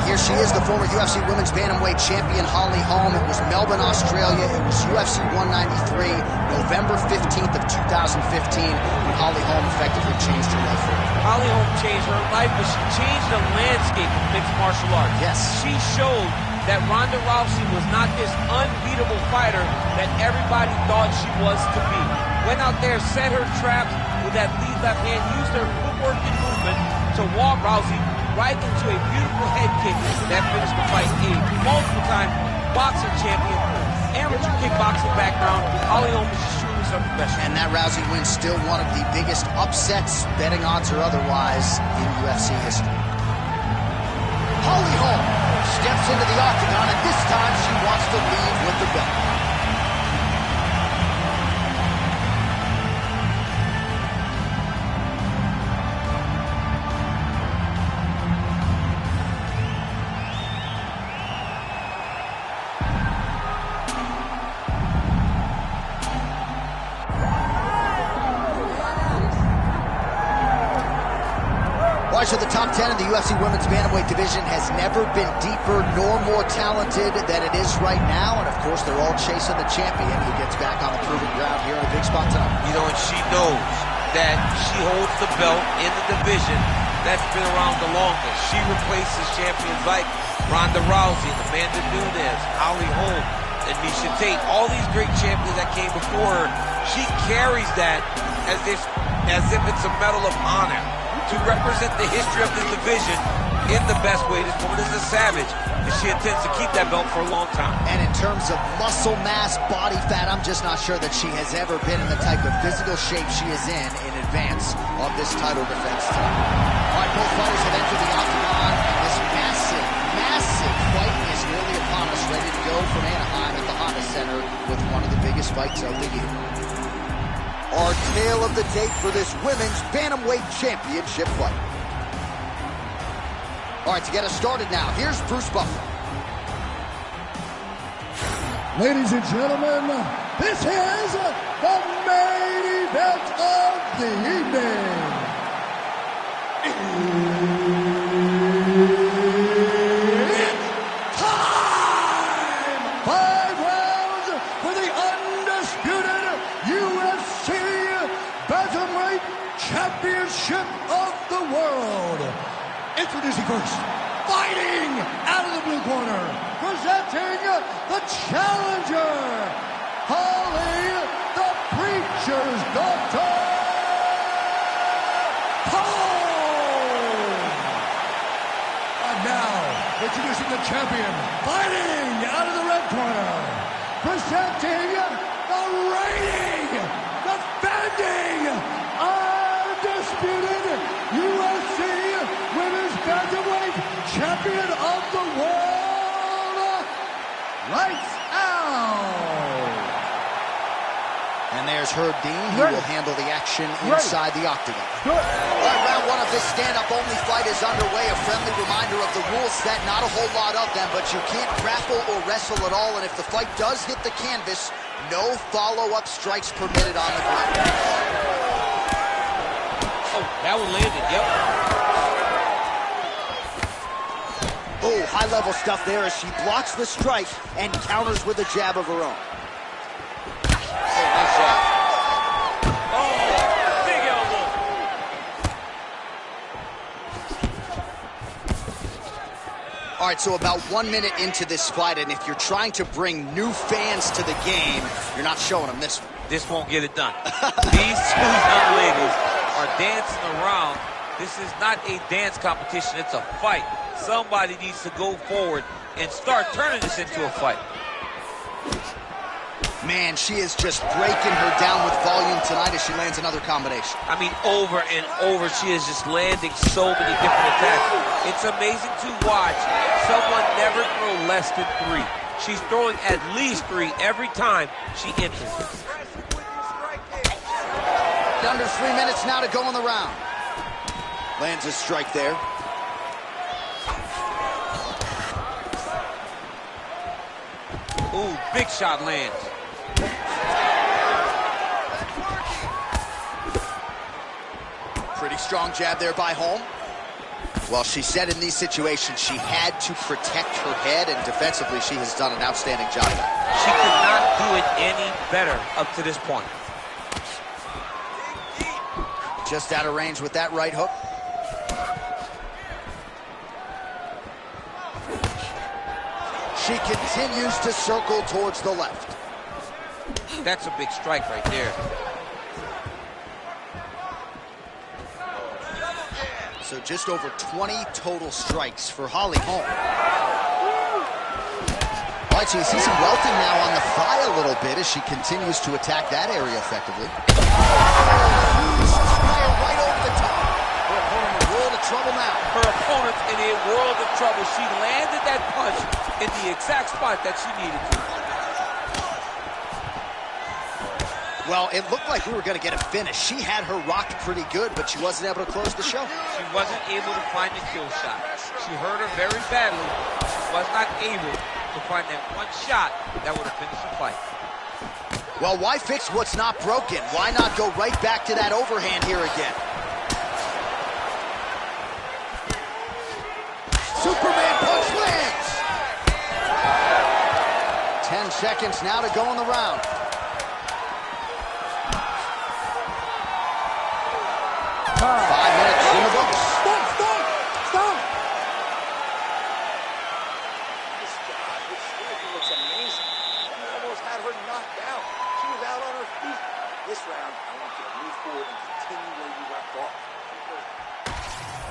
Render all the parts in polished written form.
here she is, the former UFC Women's Bantamweight Champion, Holm. It was Melbourne, Australia. It was UFC 193, November 15th of 2015, when Holm effectively changed her life forever. Holm changed her life, but she changed the landscape of mixed martial arts. Yes. She showed that Ronda Rousey was not this unbeatable fighter that everybody thought she was to be. Went out there, set her traps with that lead left hand, used her footwork and movement to walk Rousey right into a beautiful head kick that finished the fight. A multiple-time boxing champion, amateur kickboxing background. Holm is just truly some professional. And that Rousey win still one of the biggest upsets, betting odds or otherwise, in UFC history. Holm steps into the octagon, and this time she wants to leave with the belt. So the top 10 in the UFC Women's Bantamweight division has never been deeper nor more talented than it is right now. And, of course, they're all chasing the champion who gets back on the proving ground here in a big spot tonight. You know, and she knows that she holds the belt in the division that's been around the longest. She replaces champions like Ronda Rousey, Amanda Nunes, Holm, and Miesha Tate. All these great champions that came before her, she carries that as if it's a medal of honor, to represent the history of this division in the best way. This woman is a savage, and she intends to keep that belt for a long time. And in terms of muscle mass, body fat, I'm just not sure that she has ever been in the type of physical shape she is in advance of this title defense tonight. All right, both fighters have entered the octagon, and this massive, massive fight is nearly upon us, ready to go from Anaheim at the Honda Center with one of the biggest fights of the year. Our tale of the tape for this Women's Bantamweight Championship fight. All right, to get us started now, here's Bruce Buffer. Ladies and gentlemen, this is the main event of the evening. It's time! 5 rounds for the undisputed UFC Bantamweight Championship of the world. Introducing first, fighting out of the blue corner, presenting the challenger, Holly the Preacher's Daughter, Holm. And now, introducing the champion, fighting out of the red corner, presenting the reigning, defending, undisputed UFC Women's Bantamweight Champion of the World, Lights Out. And there's Herb Dean, who will handle the action inside the octagon. All right, round one of this stand-up-only fight is underway. A friendly reminder of the rules set, not a whole lot of them, but you can't grapple or wrestle at all, and if the fight does hit the canvas, no follow-up strikes permitted on the ground. Oh, that one landed, yep. Oh, high-level stuff there as she blocks the strike and counters with a jab of her own. Oh, nice shot. Oh, big elbow. All right, so about 1 minute into this fight, and if you're trying to bring new fans to the game, you're not showing them this one. This won't get it done. These two young ladies are dancing around. This is not a dance competition, it's a fight. Somebody needs to go forward and start turning this into a fight. Man, she is just breaking her down with volume tonight as she lands another combination. I mean, over and over, she is just landing so many different attacks. It's amazing to watch someone never throw less than 3. She's throwing at least 3 every time she enters. Under 3 minutes now to go in the round. Lands a strike there. Ooh, big shot lands. Pretty strong jab there by Holm. Well, she said in these situations she had to protect her head, and defensively she has done an outstanding job. She could not do it any better up to this point. Just out of range with that right hook. She continues to circle towards the left. That's a big strike right there. So just over 20 total strikes for Holly Holm. All right, so you see some welting now on the thigh a little bit as she continues to attack that area effectively. Right over the top. Her opponent in a world of trouble now. Her opponent's in a world of trouble. She landed that punch in the exact spot that she needed to. Well, it looked like we were going to get a finish. She had her rocked pretty good, but she wasn't able to close the show. She wasn't able to find the kill shot. She hurt her very badly. She was not able to find that one shot that would have finished the fight. Well, why fix what's not broken? Why not go right back to that overhand here again? Superman punch lands! 10 seconds now to go in the round. Time. 5 minutes in the books. Stop! This striking looks amazing. You almost had her knocked out. She was out on her feet. This round, I want you to move forward and continue where you left off.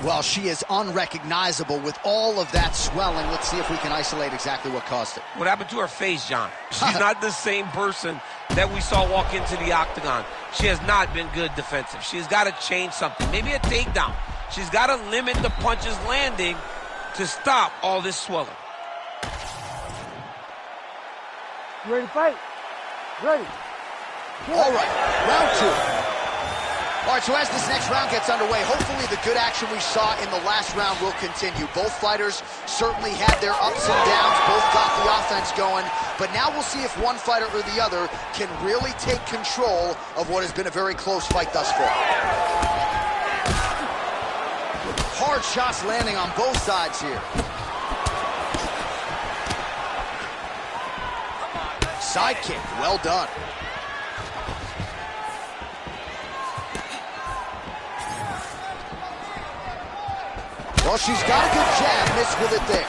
Well, she is unrecognizable with all of that swelling. Let's see if we can isolate exactly what caused it. What happened to her face, John? She's not the same person that we saw walk into the octagon. She has not been good defensive. She's got to change something. Maybe a takedown. She's got to limit the punches landing to stop all this swelling. You ready to fight? Ready. All right, round 2. All right, so as this next round gets underway, hopefully the good action we saw in the last round will continue. Both fighters certainly had their ups and downs. Both got the offense going. But now we'll see if one fighter or the other can really take control of what has been a very close fight thus far. Hard shots landing on both sides here. Side kick, well done. Well, she's got a good jab, missed with it there.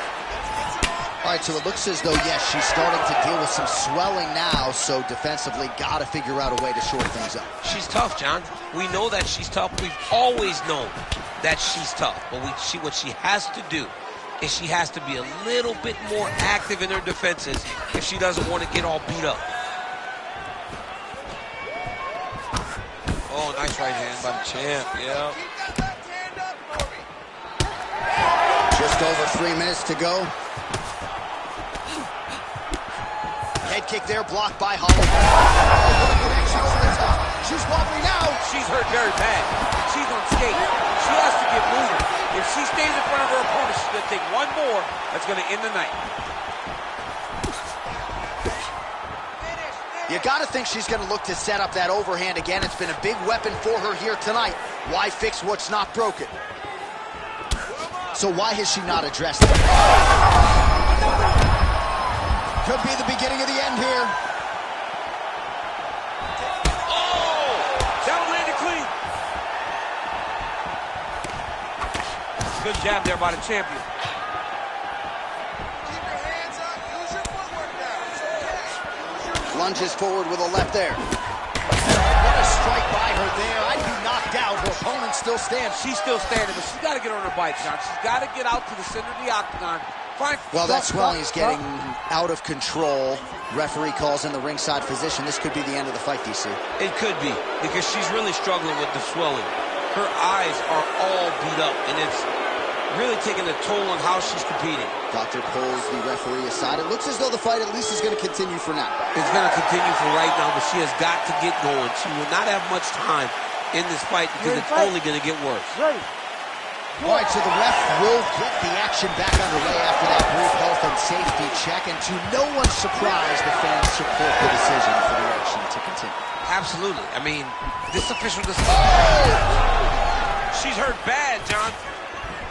All right, so it looks as though, yes, she's starting to deal with some swelling now, so defensively got to figure out a way to shore things up. She's tough, John. We know that she's tough. We've always known that she's tough. But what she has to do is she has to be a little bit more active in her defenses if she doesn't want to get all beat up. Oh, nice right hand by the champ, yeah. Just over 3 minutes to go. Head kick there, blocked by Holm. She's wobbly now. She's hurt very bad. She's on skate. She has to get moving. If she stays in front of her opponent, she's going to take one more. That's going to end the night. You got to think she's going to look to set up that overhand again. It's been a big weapon for her here tonight. Why fix what's not broken? So why has she not addressed it? Could be the beginning of the end here. Oh! That landed clean. Good jab there by the champion. Keep your hands up. Use your footwork now. It's okay. Lunges forward with a left there. What a strike by her there. I'd be knocked out. Her opponent still stands. She's still standing, but she's got to get on her bike, John. She's got to get out to the center of the octagon. Well, that swelling is getting out of control. Referee calls in the ringside physician. This could be the end of the fight, DC. It could be, because she's really struggling with the swelling. Her eyes are all beat up, and it's really taking a toll on how she's competing. Doctor pulls the referee aside. It looks as though the fight at least is going to continue for now. It's going to continue for right now, but she has got to get going. She will not have much time in this fight because it's only going to get worse. Ready. All right, so the ref will get the action back underway after that brief health and safety check. And to no one's surprise, the fans support the decision for the action to continue. Absolutely. I mean, this official decision. Oh! She's hurt bad, John.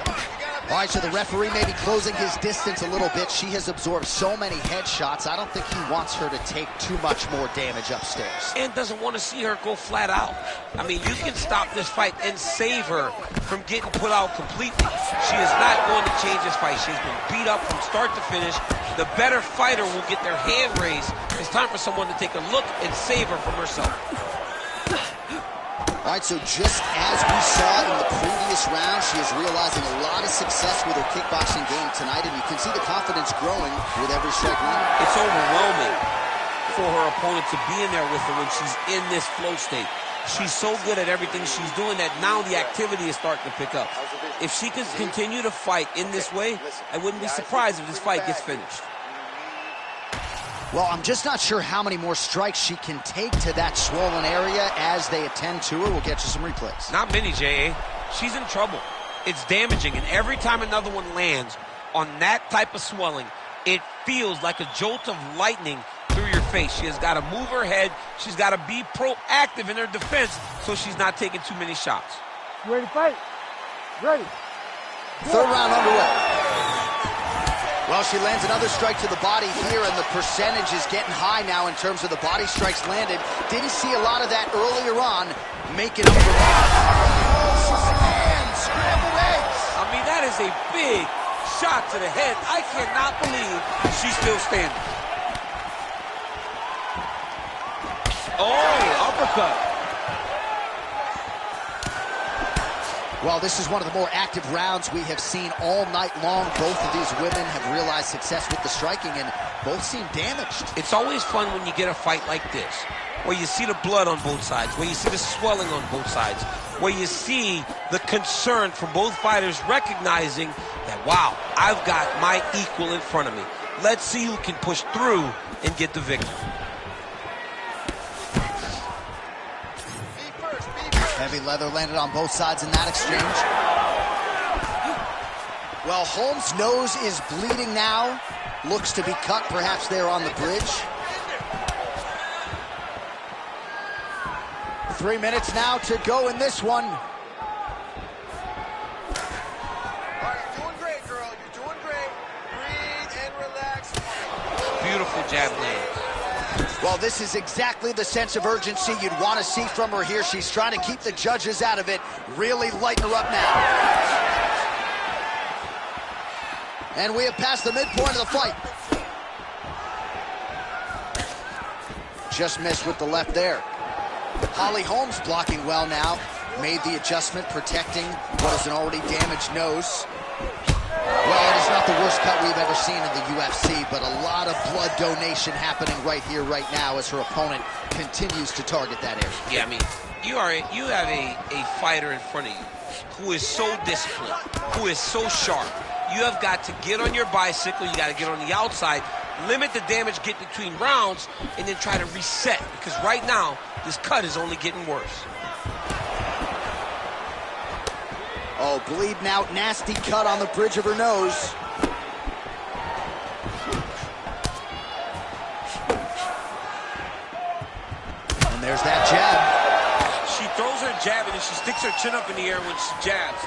Come on, you gotta All right, so the referee may be closing his distance a little bit. She has absorbed so many headshots. I don't think he wants her to take too much more damage upstairs. And doesn't want to see her go flat out. I mean, you can stop this fight and save her from getting put out completely. She is not going to change this fight. She's been beat up from start to finish. The better fighter will get their hand raised. It's time for someone to take a look and save her from herself. All right, so just as we saw in the previous round, she is realizing a lot of success with her kickboxing game tonight, and you can see the confidence growing with every strike landed. It's overwhelming for her opponent to be in there with her when she's in this flow state. She's so good at everything she's doing that now the activity is starting to pick up. If she can continue to fight in this way, I wouldn't be surprised if this fight gets finished. Well, I'm just not sure how many more strikes she can take to that swollen area as they attend to her. We'll get you some replays. Not many, J.A. She's in trouble. It's damaging, and every time another one lands on that type of swelling, it feels like a jolt of lightning through your face. She has got to move her head. She's got to be proactive in her defense so she's not taking too many shots. You ready to fight? Ready. Third round underway. Well, she lands another strike to the body here, and the percentage is getting high now in terms of the body strikes landed. Didn't see a lot of that earlier on. Making up for that. Scrambled eggs. I mean, that is a big shot to the head. I cannot believe she's still standing. Oh, uppercut. Well, this is one of the more active rounds we have seen all night long. Both of these women have realized success with the striking, and both seem damaged. It's always fun when you get a fight like this, where you see the blood on both sides, where you see the swelling on both sides, where you see the concern from both fighters recognizing that, wow, I've got my equal in front of me. Let's see who can push through and get the victory. Heavy leather landed on both sides in that exchange. Well, Holm's nose is bleeding now. Looks to be cut, perhaps there on the bridge. 3 minutes now to go in this one. All right, you're doing great, girl. You're doing great. Breathe and relax. Beautiful jab land. Well, this is exactly the sense of urgency you'd want to see from her here. She's trying to keep the judges out of it. Really lighten her up now. And we have passed the midpoint of the fight. Just missed with the left there. Holm's blocking well now. Made the adjustment, protecting what is an already damaged nose. Well, it is not the worst cut we've ever seen in the UFC, but a lot of blood donation happening right here, right now, as her opponent continues to target that area. Yeah, I mean, you have a fighter in front of you who is so disciplined, who is so sharp. You have got to get on your bicycle, you got to get on the outside, limit the damage, get between rounds, and then try to reset, because right now, this cut is only getting worse. Oh, bleeding out, nasty cut on the bridge of her nose. And there's that jab. She throws her jab and then she sticks her chin up in the air when she jabs.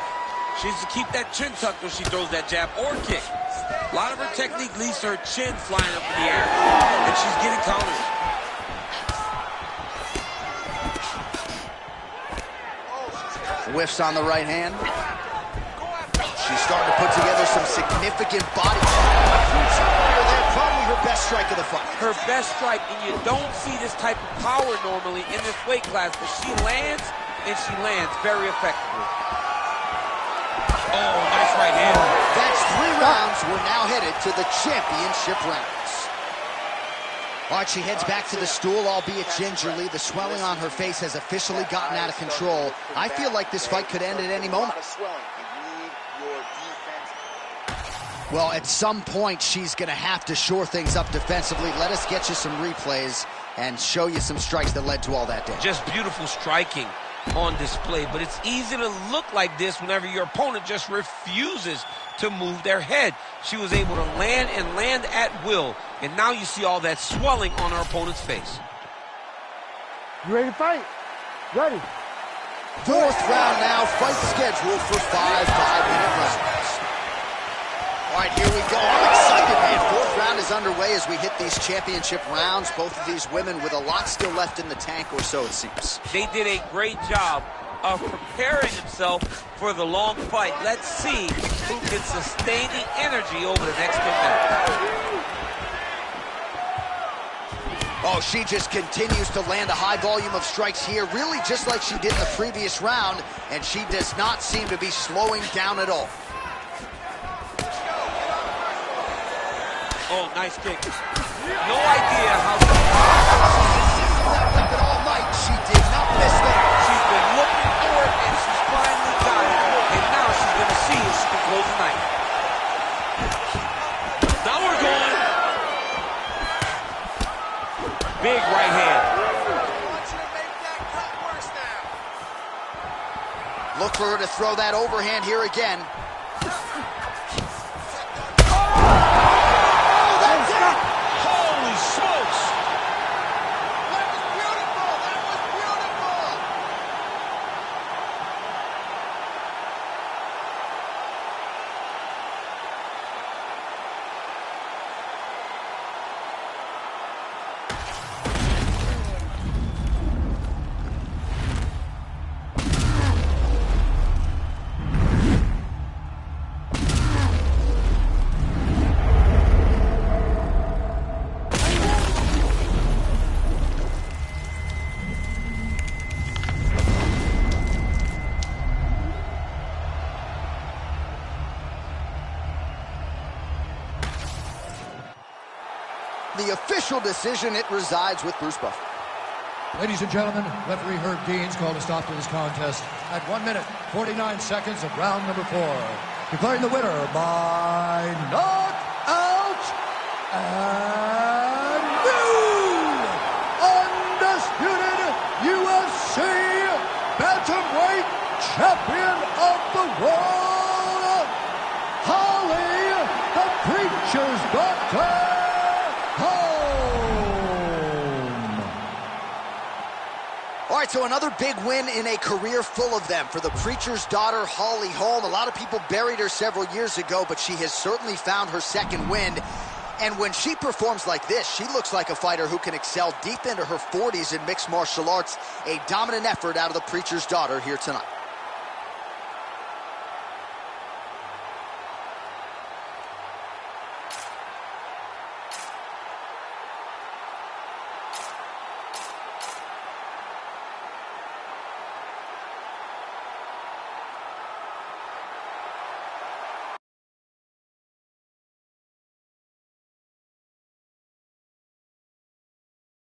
She needs to keep that chin tucked when she throws that jab or kick. A lot of her technique leads to her chin flying up in the air, and she's getting countered. Whiffs on the right hand. She's starting to put together some significant body shots. Probably her best strike of the fight. Her best strike, and you don't see this type of power normally in this weight class, but she lands, and she lands very effectively. Oh, nice right hand. That's 3 rounds. We're now headed to the championship rounds. All right, she heads back to the stool, albeit gingerly. The swelling on her face has officially gotten out of control. I feel like this fight could end at any moment. Well, at some point, she's going to have to shore things up defensively. Let us get you some replays and show you some strikes that led to all that damage. Just beautiful striking on display, but it's easy to look like this whenever your opponent just refuses to move their head. She was able to land and land at will, and now you see all that swelling on her opponent's face. You ready to fight? Ready. 4th round now, fight scheduled for 5 5-minute rounds. All right, here we go. I'm excited, man. Fourth round is underway as we hit these championship rounds. Both of these women with a lot still left in the tank, or so it seems. They did a great job of preparing themselves for the long fight. Let's see who can sustain the energy over the next 10 minutes. Oh, she just continues to land a high volume of strikes here, really just like she did in the previous round, and she does not seem to be slowing down at all. Oh, nice kick. No idea how... That weapon all night. She did not miss there. She's been looking for it, and she's finally got it. And now she's going to see if she can close the night. Now we're going. Big right hand. Look for her to throw that overhand here again. Holy smokes! That was beautiful! That was beautiful! The official decision, it resides with Bruce Buffer. Ladies and gentlemen, referee Herb Dean's called a stop to this contest at 1 minute, 49 seconds of round number 4. Declaring the winner by knockout and new undisputed UFC bantamweight champion of the world, Holly, the Preacher's Doctor. All right, so another big win in a career full of them for the Preacher's daughter, Holly Holm. A lot of people buried her several years ago, but she has certainly found her second wind. And when she performs like this, she looks like a fighter who can excel deep into her 40s in mixed martial arts. A dominant effort out of the Preacher's daughter here tonight.